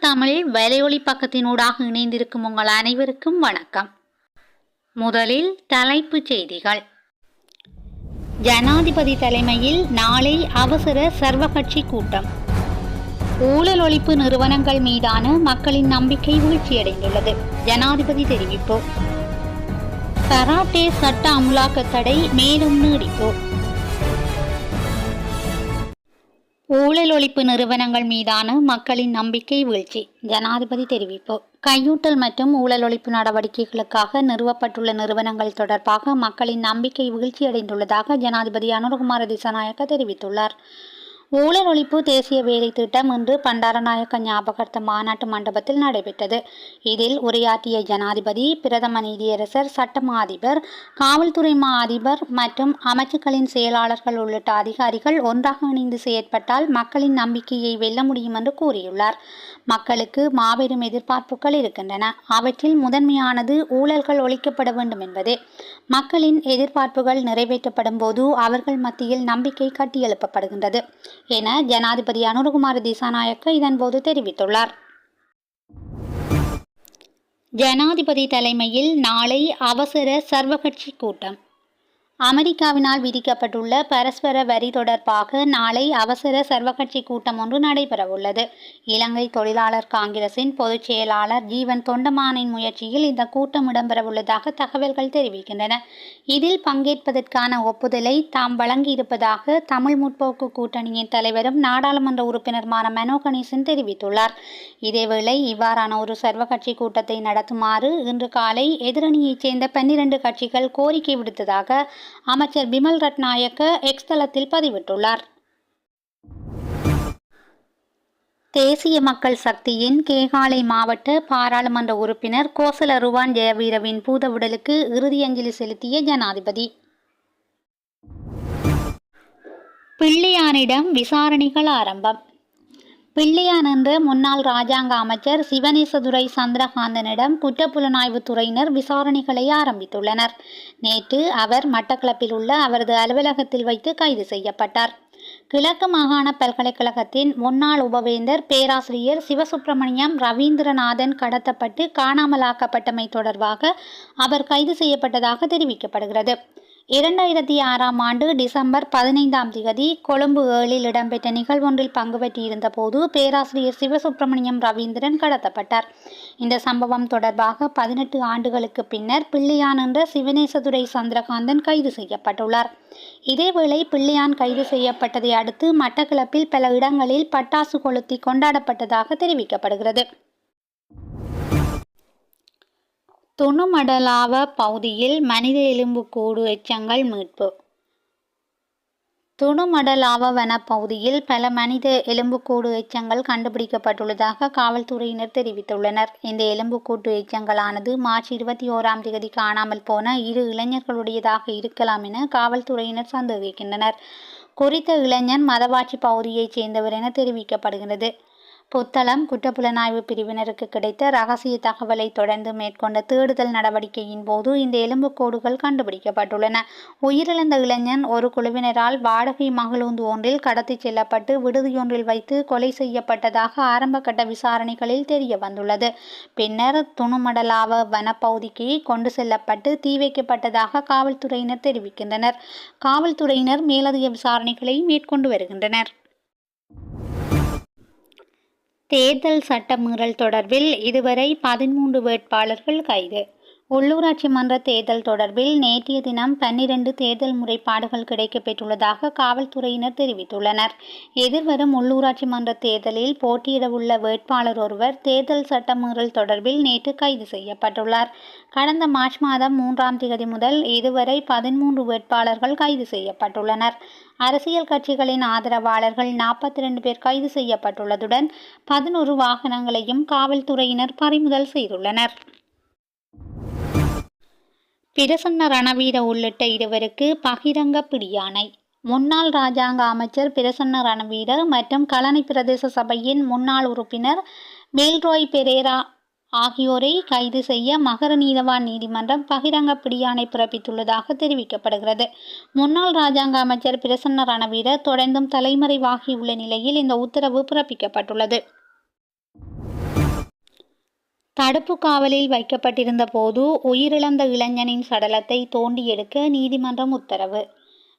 தமிழ் வலையொலி பக்கத்தினூடாக இணைந்திருக்கும் உங்கள் அனைவருக்கும் வணக்கம். முதலில் தலைப்புச் செய்திகள். ஜனாதிபதி தலைமையில் நாளை அவசர சர்வகட்சி கூட்டம். ஊழல் ஒழிப்பு நிறுவனங்கள் மீதான மக்களின் நம்பிக்கை வீழ்ச்சியடைந்துள்ளது. ஜனாதிபதி தெரிவிப்பு. கராட்டே சட்ட அமுலாக்க தடை மேலும் நீடிப்பு. ஊழல் ஒழிப்பு நிறுவனங்கள் மீதான மக்களின் நம்பிக்கை வீழ்ச்சி. ஜனாதிபதி தெரிவிப்பு. கையூட்டல் மற்றும் ஊழல் ஒழிப்பு நடவடிக்கைகளுக்காக நிறுவப்பட்டுள்ள நிறுவனங்கள் தொடர்பாக மக்களின் நம்பிக்கை வீழ்ச்சியடைந்துள்ளதாக ஜனாதிபதி அனுரகுமார திசாநாயக்க தெரிவித்துள்ளார். ஊழல் ஒழிப்பு தேசிய வேலை திட்டம் இன்று பண்டாரநாயக்க ஞாபகார்த்த மாநாட்டு மண்டபத்தில் நடைபெற்றது. இதில் உரையாற்றிய ஜனாதிபதி, பிரதம நீதியரசர், சட்டமா அதிபர், காவல்துறை மா அதிபர் மற்றும் அமைச்சுக்களின் செயலாளர்கள் உள்ளிட்ட அதிகாரிகள் ஒன்றாக இணைந்து செயற்பட்டால் மக்களின் நம்பிக்கையை வெல்ல முடியும் என்று கூறியுள்ளார். மக்களுக்கு மாபெரும் எதிர்பார்ப்புகள் இருக்கின்றன. அவற்றில் முதன்மையானது ஊழல்கள் ஒழிக்கப்பட வேண்டும் என்பது. மக்களின் எதிர்பார்ப்புகள் நிறைவேற்றப்படும் போது அவர்கள் மத்தியில் நம்பிக்கை கட்டியெழுப்பப்படுகின்றது என ஜனாதிபதி அனுரகுமார திசாநாயக்க இதன்போது தெரிவித்துள்ளார். ஜனாதிபதி தலைமையில் நாளை அவசர சர்வகட்சி கூட்டம். அமெரிக்காவினால் விதிக்கப்பட்டுள்ள பரஸ்பர வரி தொடர்பாக நாளை அவசர சர்வகட்சி கூட்டம் ஒன்று நடைபெறவுள்ளது. இலங்கை தொழிலாளர் காங்கிரசின் பொதுச் செயலாளர் ஜீவன் தொண்டமானின் முயற்சியில் இந்த கூட்டம் இடம்பெறவுள்ளதாக தகவல்கள் தெரிவிக்கின்றன. இதில் பங்கேற்பதற்கான ஒப்புதலை தாம் வழங்கியிருப்பதாக தமிழ் முற்போக்கு கூட்டணியின் தலைவரும் நாடாளுமன்ற உறுப்பினருமான மனோ கணேசன் தெரிவித்துள்ளார். இதேவேளை இவ்வாறான ஒரு சர்வகட்சி கூட்டத்தை நடத்துமாறு இன்று காலை எதிரணியைச் சேர்ந்த 12 கட்சிகள் கோரிக்கை விடுத்ததாக அமைச்சர் பிமல் ரட்நாயக்க எக்ஸ் தளத்தில் பதிவிட்டுள்ளார். தேசிய மக்கள் சக்தியின் கேகாலை மாவட்ட பாராளுமன்ற உறுப்பினர் கோசல ருவான் ஜெயவீரவின் பூதவுடலுக்கு இறுதி அஞ்சலி செலுத்திய ஜனாதிபதி. பிள்ளையானிடம் விசாரணைகள் ஆரம்பம். பிள்ளையான் என்ற முன்னாள் இராஜாங்க அமைச்சர் சிவனேசதுரை சந்திரகாந்தனிடம் குற்றப்புலனாய்வு துறையினர் விசாரணைகளை ஆரம்பித்துள்ளனர். நேற்று அவர் மட்டக்களப்பில் உள்ள அவரது அலுவலகத்தில் வைத்து கைது செய்யப்பட்டார். கிழக்கு மாகாண பல்கலைக்கழகத்தின் முன்னாள் உபவேந்தர் பேராசிரியர் சிவசுப்பிரமணியம் ரவீந்திரநாதன் கடத்தப்பட்டு காணாமலாக்கப்பட்டமை தொடர்பாக அவர் கைது செய்யப்பட்டதாக தெரிவிக்கப்படுகிறது. 2006ஆம் ஆண்டு டிசம்பர் 15ஆம் தேதி கொழும்பு 7இல் இடம்பெற்ற நிகழ்வொன்றில் பங்கு பெற்றிருந்த போது பேராசிரியர் சிவசுப்பிரமணியம் ரவீந்திரன் கடத்தப்பட்டார். இந்த சம்பவம் தொடர்பாக 18 ஆண்டுகளுக்கு பின்னர் பிள்ளையான் என்ற சிவனேசதுரை சந்திரகாந்தன் கைது செய்யப்பட்டுள்ளார். இதேவேளை பிள்ளையான் கைது செய்யப்பட்டதை அடுத்து மட்டக்களப்பில் பல இடங்களில் பட்டாசு கொளுத்தி கொண்டாடப்பட்டதாக தெரிவிக்கப்படுகிறது. துணுமடலாவ பகுதியில் மனித எலும்புக்கூடு எச்சங்கள் மீட்பு. துணுமடலாவ வன பகுதியில் பல மனித எலும்புக்கூடு எச்சங்கள் கண்டுபிடிக்கப்பட்டுள்ளதாக காவல்துறையினர் தெரிவித்துள்ளனர். இந்த எலும்புக்கூட்டு எச்சங்களானது மார்ச் 21ஆம் தேதி காணாமல் போன 2 இளைஞர்களுடையதாக இருக்கலாம் என காவல்துறையினர் சந்தேகிக்கின்றனர். குறித்த இளைஞன் மதவாச்சி பகுதியைச் சேர்ந்தவர் என தெரிவிக்கப்படுகிறது. புத்தளம் குற்றப்புலனாய்வு பிரிவினருக்கு கிடைத்த இரகசிய தகவலை தொடர்ந்து மேற்கொண்ட தேடுதல் நடவடிக்கையின் போது இந்த எலும்புக்கூடுகள் கண்டுபிடிக்கப்பட்டுள்ளன. உயிரிழந்த இளைஞன் ஒரு குழுவினரால் வாடகை மகளூந்து ஒன்றில் கடத்தி செல்லப்பட்டு விடுதியொன்றில் வைத்து கொலை செய்யப்பட்டதாக ஆரம்பகட்ட விசாரணைகளில் தெரிய வந்துள்ளது. பின்னர் துணுமடலாவ வனப்பகுதிக்கு கொண்டு செல்லப்பட்டு தீ வைக்கப்பட்டதாக காவல்துறையினர் தெரிவிக்கின்றனர். காவல்துறையினர் மேலதிக விசாரணைகளை மேற்கொண்டு வருகின்றனர். தேர்தல் சட்ட மீறல் தொடர்பில் இதுவரை 13 வேட்பாளர்கள் கைது. உள்ளூராட்சி மன்ற தேர்தல் தொடர்பில் நேற்றைய தினம் 12 தேர்தல் முறைப்பாடுகள் கிடைக்கப்பெற்றுள்ளதாக காவல்துறையினர் தெரிவித்துள்ளனர். எதிர்வரும் உள்ளூராட்சி மன்ற தேர்தலில் போட்டியிடவுள்ள வேட்பாளர் ஒருவர் தேர்தல் சட்ட மீறல் தொடர்பில் நேற்று கைது செய்யப்பட்டுள்ளார். கடந்த மார்ச் மாதம் 3ஆம் தேதி முதல் இதுவரை 13 வேட்பாளர்கள் கைது செய்யப்பட்டுள்ளனர். அரசியல் கட்சிகளின் ஆதரவாளர்கள் 42 பேர் கைது செய்யப்பட்டுள்ளதுடன் 11 வாகனங்களையும் காவல்துறையினர் பறிமுதல் செய்துள்ளனர். பிரசன்ன ரணவீர உள்ளிட்ட 2 பகிரங்க பிடியாணை. முன்னாள் இராஜாங்க அமைச்சர் பிரசன்ன ரணவீர மற்றும் கலனி பிரதேச சபையின் முன்னாள் உறுப்பினர் மேல்ரோய் பெரேரா ஆகியோரை கைது செய்ய மகர நீதவான் நீதிமன்றம் பகிரங்க பிடியாணை பிறப்பித்துள்ளதாக தெரிவிக்கப்படுகிறது. முன்னாள் இராஜாங்க அமைச்சர் பிரசன்ன ரணவீர தொடர்ந்தும் தலைமறைவாகியுள்ள நிலையில் இந்த உத்தரவு பிறப்பிக்கப்பட்டுள்ளது. தடுப்பு காவலில் வைக்கப்பட்டிருந்த போது உயிரிழந்த இளைஞனின் சடலத்தை தோண்டி எடுக்க நீதிமன்றம் உத்தரவு.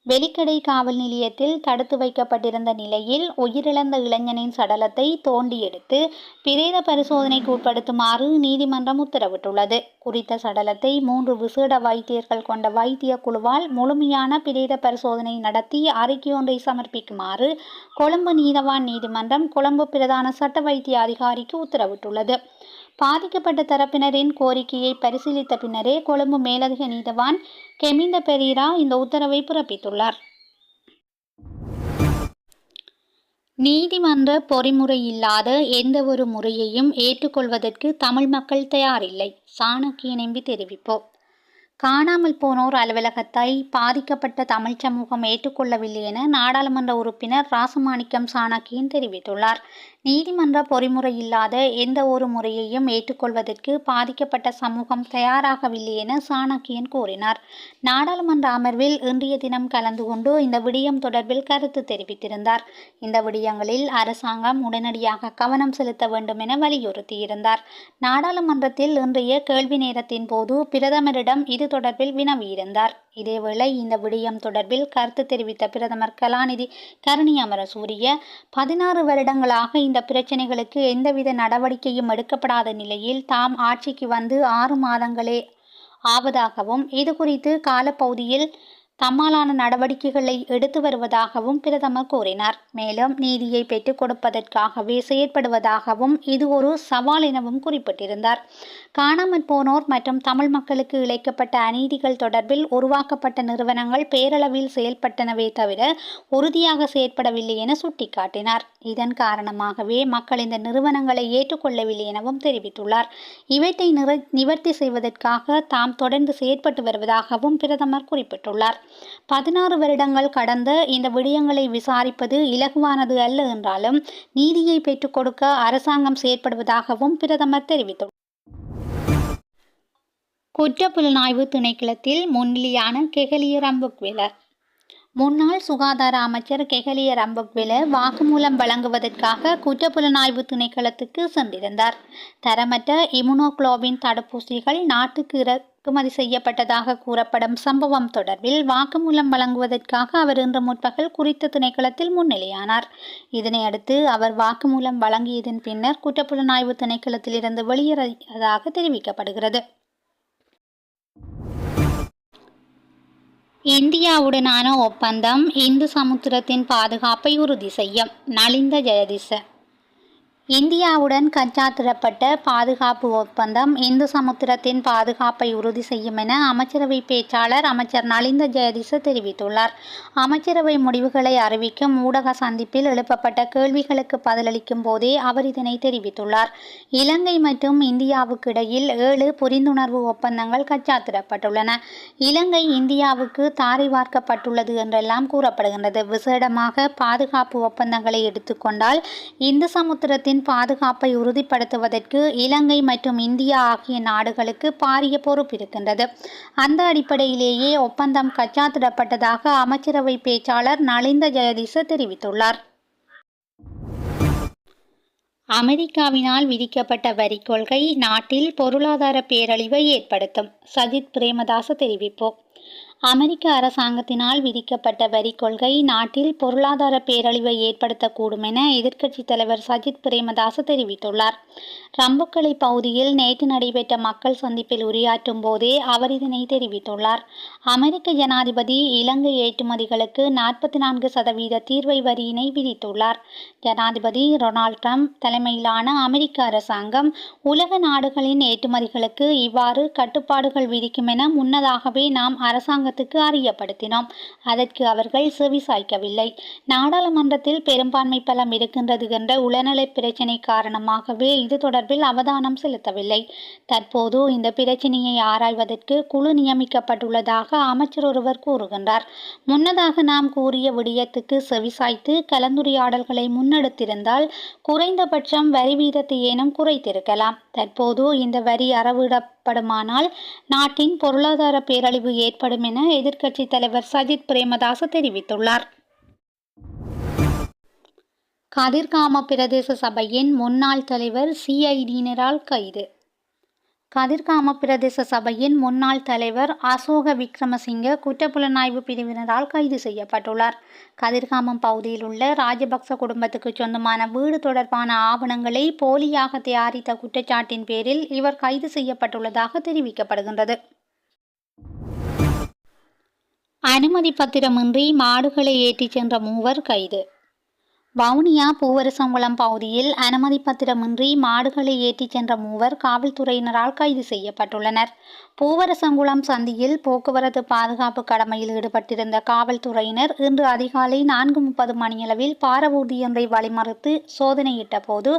வெலிக்கடை காவல் நிலையத்தில் தடுத்து வைக்கப்பட்டிருந்த நிலையில் உயிரிழந்த இளைஞனின் சடலத்தை தோண்டி எடுத்து பிரேத பரிசோதனைக்கு உட்படுத்துமாறு நீதிமன்றம் உத்தரவிட்டுள்ளது. குறித்த சடலத்தை 3 விசேட வைத்தியர்கள் கொண்ட வைத்திய குழுவால் முழுமையான பிரேத பரிசோதனை நடத்தி அறிக்கையொன்றை சமர்ப்பிக்குமாறு கொழும்பு நீதவான் நீதிமன்றம் கொழும்பு பிரதான சட்ட வைத்திய அதிகாரிக்கு உத்தரவிட்டுள்ளது. பாதிக்கப்பட்ட தரப்பினரின் கோரிக்கையை பரிசீலித்த பின்னரே கொழும்பு மேலதிக நீதவான் கெமிந்த பெரீரா இந்த உத்தரவை பிறப்பித்துள்ளார். நீதிமன்ற பொறிமுறை இல்லாத எந்தவொரு முறையையும் ஏற்றுக்கொள்வதற்கு தமிழ் மக்கள் தயாரில்லை. சாணக்கியன் எம்பி தெரிவிப்பு. காணாமல் போனோர் அலுவலகத்தை பாதிக்கப்பட்ட தமிழ் சமூகம் ஏற்றுக்கொள்ளவில்லை என நாடாளுமன்ற உறுப்பினர் ராசமாணிக்கம் சாணக்கியன் தெரிவித்துள்ளார். நீதிமன்ற பொறிமுறை இல்லாத எந்த ஒரு முறையையும் ஏற்றுக்கொள்வதற்கு பாதிக்கப்பட்ட சமூகம் தயாராகவில்லை என சாணக்கியன் கூறினார். நாடாளுமன்ற அமர்வில் இன்றைய தினம் கலந்து கொண்டு இந்த விடயம் தொடர்பில் கருத்து தெரிவித்திருந்தார். இந்த விடயங்களில் அரசாங்கம் உடனடியாக கவனம் செலுத்த வேண்டும் என வலியுறுத்தியிருந்தார். நாடாளுமன்றத்தில் இன்றைய கேள்வி நேரத்தின் போது பிரதமரிடம் இது தொடர்பில் வினவியிருந்தார். இதேவேளை இந்த விடயம் தொடர்பில் கருத்து தெரிவித்த பிரதமர் கலாநிதி கருணி அமரசூரிய 16 வருடங்களாக இந்த பிரச்சினைகளுக்கு எந்தவித நடவடிக்கையும் எடுக்கப்படாத நிலையில் தாம் ஆட்சிக்கு வந்து 6 மாதங்களே ஆவதாகவும் இது குறித்து காலப்பகுதியில் தம்மாலான நடவடிக்கைகளை எடுத்து வருவதாகவும் பிரதமர் கூறினார். மேலும் நீதியை பெற்றுக் கொடுப்பதற்காகவே செயற்படுவதாகவும் இது ஒரு சவால் எனவும் குறிப்பிட்டிருந்தார். காணாமற் போனோர் மற்றும் தமிழ் மக்களுக்கு இழைக்கப்பட்ட அநீதிகள் தொடர்பில் உருவாக்கப்பட்ட நிறுவனங்கள் பேரளவில் செயல்பட்டனவே தவிர உறுதியாக செயற்படவில்லை என சுட்டிக்காட்டினார். இதன் காரணமாகவே மக்கள் இந்த நிறுவனங்களை ஏற்றுக்கொள்ளவில்லை எனவும் தெரிவித்துள்ளார். இவற்றை நிவர்த்தி செய்வதற்காக தாம் தொடர்ந்து செயற்பட்டு வருவதாகவும் பிரதமர் குறிப்பிட்டுள்ளார். 16 வருடங்கள் கடந்த இந்த விடயங்களை விசாரிப்பது இலகுவானது அல்ல என்றாலும் நீதியை பெற்றுக் கொடுக்க அரசாங்கம் செயற்படுவதாகவும் பிரதமர் தெரிவித்துள்ளார். குற்றப்புலனாய்வு திணைக்களத்தில் முன்னிலையான கெஹலிய ரம்புக்வெல. முன்னாள் சுகாதார அமைச்சர் கெஹலிய ரம்புக்வெல வாக்குமூலம் வழங்குவதற்காக குற்றப்புலனாய்வு திணைக்களத்துக்கு சென்றிருந்தார். தரமற்ற இம்யூனோகுளோபின் தடுப்பூசிகள் நாட்டுக்கு இறக்குமதி செய்யப்பட்டதாக கூறப்படும் சம்பவம் தொடர்பில் வாக்குமூலம் வழங்குவதற்காக அவர் இன்று முற்பகல் குறித்த திணைக்களத்தில் முன்னிலையானார். இதனையடுத்து அவர் வாக்குமூலம் வழங்கியதன் பின்னர் குற்றப்புலனாய்வு திணைக்களத்திலிருந்து வெளியேறியதாக தெரிவிக்கப்படுகிறது. இந்தியாவுடனான ஒப்பந்தம் இந்து சமுத்திரத்தின் பாதுகாப்பை உறுதி செய்யும். நலிந்த ஜெயதிச. இந்தியாவுடன் கைச்சாத்திடப்பட்ட பாதுகாப்பு ஒப்பந்தம் இந்து சமுத்திரத்தின் பாதுகாப்பை உறுதி செய்யும் என அமைச்சரவை பேச்சாளர் அமைச்சர் நலிந்த ஜெயதிச தெரிவித்துள்ளார். அமைச்சரவை முடிவுகளை அறிவிக்கும் ஊடக சந்திப்பில் எழுப்பப்பட்ட கேள்விகளுக்கு பதிலளிக்கும் போதே அவர் இதனை தெரிவித்துள்ளார். இலங்கை மற்றும் இந்தியாவுக்கு இடையில் 7 புரிந்துணர்வு ஒப்பந்தங்கள் கைச்சாத்திடப்பட்டுள்ளன. இலங்கை இந்தியாவுக்கு தாரை வார்க்கப்பட்டுள்ளது என்றெல்லாம் கூறப்படுகின்றது. விசேடமாக பாதுகாப்பு ஒப்பந்தங்களை எடுத்துக்கொண்டால் இந்து சமுத்திரத்தின் பாதுகாப்பை உறுதிப்படுத்துவதற்கு இலங்கை மற்றும் இந்தியா ஆகிய நாடுகளுக்கு பாரிய பொறுப்பு இருக்கின்றது. அந்த அடிப்படையிலேயே ஒப்பந்தம் கைச்சாத்திடப்பட்டதாக அமைச்சரவை பேச்சாளர் நலிந்த ஜெயதிச தெரிவித்துள்ளார். அமெரிக்காவினால் விதிக்கப்பட்ட வரி கொள்கை நாட்டில் பொருளாதார பேரழிவை ஏற்படுத்தும். சஜித் பிரேமதாச தெரிவிப்பு. அமெரிக்க அரசாங்கத்தினால் விதிக்கப்பட்ட வரி கொள்கை நாட்டில் பொருளாதார பேரழிவை ஏற்படுத்தக்கூடும் என எதிர்க்கட்சித் தலைவர் சஜித் பிரேமதாச தெரிவித்துள்ளார். ரம்புக்களை பகுதியில் நேற்று நடைபெற்ற மக்கள் சந்திப்பில் உரையாற்றும் போதே அவர் இதனை தெரிவித்துள்ளார். அமெரிக்க ஜனாதிபதி இலங்கை ஏற்றுமதிகளுக்கு 44% தீர்வை வரியினை விதித்துள்ளார். ஜனாதிபதி டொனால்ட் ட்ரம்ப் தலைமையிலான அமெரிக்க அரசாங்கம் உலக நாடுகளின் ஏற்றுமதிகளுக்கு இவ்வாறு கட்டுப்பாடுகள் விதிக்கும் என முன்னதாகவே நாம் அரசாங்கத்துக்கு அறியப்படுத்தினோம். அதற்கு அவர்கள் செவிசாய்க்கவில்லை. நாடாளுமன்றத்தில் பெரும்பான்மை பலம் இருக்கின்றது என்ற உளநல பிரச்சினை காரணமாகவே இது தொடர்பில் அவதானம் செலுத்தவில்லை. தற்போது இந்த பிரச்சினையை ஆராய்வதற்கு குழு நியமிக்கப்பட்டுள்ளதாக அமைச்சர் ஒருவர் கூறுகின்றார். முன்னதாக நாம் கூறிய விடயத்துக்கு செவிசாய்த்து கலந்துரையாடல்களை முன்னெடுத்திருந்தால் குறைந்தபட்சம் வரி வீதத்தை ஏனும் குறைத்திருக்கலாம். தற்போது இந்த வரி அறவிடப்படுமானால் நாட்டின் பொருளாதார பேரழிவு ஏற்படும் என எதிர்க்கட்சித் தலைவர் சஜித் பிரேமதாச தெரிவித்துள்ளார். கதிர்காம பிரதேச சபையின் முன்னாள் தலைவர் சிஐடியினரால் கைது. கதிர்காம பிரதேச சபையின் முன்னாள் தலைவர் அசோக விக்ரமசிங்க குற்றப்புலனாய்வு பிரிவினரால் கைது செய்யப்பட்டுள்ளார். கதிர்காமம் பகுதியில் உள்ள ராஜபக்ச குடும்பத்துக்கு சொந்தமான வீடு தொடர்பான ஆவணங்களை போலியாக தயாரித்த குற்றச்சாட்டின் பேரில் இவர் கைது செய்யப்பட்டுள்ளதாக தெரிவிக்கப்படுகின்றது. அனுமதி பத்திரமின்றி மாடுகளை ஏற்றிச் சென்ற மூவர் கைது. வவுனியா பூவரசங்குளம் பகுதியில் அனுமதி பத்திரமின்றி மாடுகளை ஏற்றிச் சென்ற மூவர் காவல்துறையினரால் கைது செய்யப்பட்டுள்ளனர். பூவரசங்குளம் சந்தியில் போக்குவரத்து பாதுகாப்பு கடமையில் ஈடுபட்டிருந்த காவல்துறையினர் இன்று அதிகாலை 4:30 மணியளவில் பாரவூர்தியொன்றை வழிமறித்து சோதனையிட்ட போது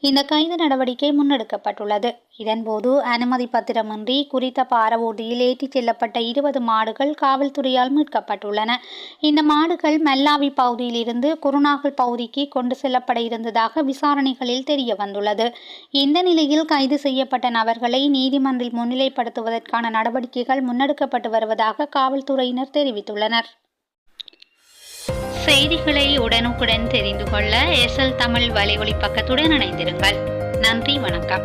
இந்த கைது நடவடிக்கை முன்னெடுக்கப்பட்டுள்ளது. இதன்போது அனுமதி பத்திரமின்றி குறித்த பாரவூர்தியில் ஏற்றிச் செல்லப்பட்ட 20 மாடுகள் காவல்துறையால் மீட்கப்பட்டுள்ளன. இந்த மாடுகள் மல்லாவி பகுதியில் இருந்து குருநாகல் பகுதிக்கு கொண்டு செல்லப்பட இருந்ததாக விசாரணைகளில் தெரிய வந்துள்ளது. இந்த நிலையில் கைது செய்யப்பட்ட நபர்களை நீதிமன்றில் முன்னிலைப்படுத்துவதற்கான நடவடிக்கைகள் முன்னெடுக்கப்பட்டு வருவதாக காவல்துறையினர் தெரிவித்துள்ளனர். செய்திகளை உடனுக்குடன் தெரிந்து கொள்ள SL தமிழ் வலையொலி பக்கத்துடன் இணைந்திருங்கள். நன்றி, வணக்கம்.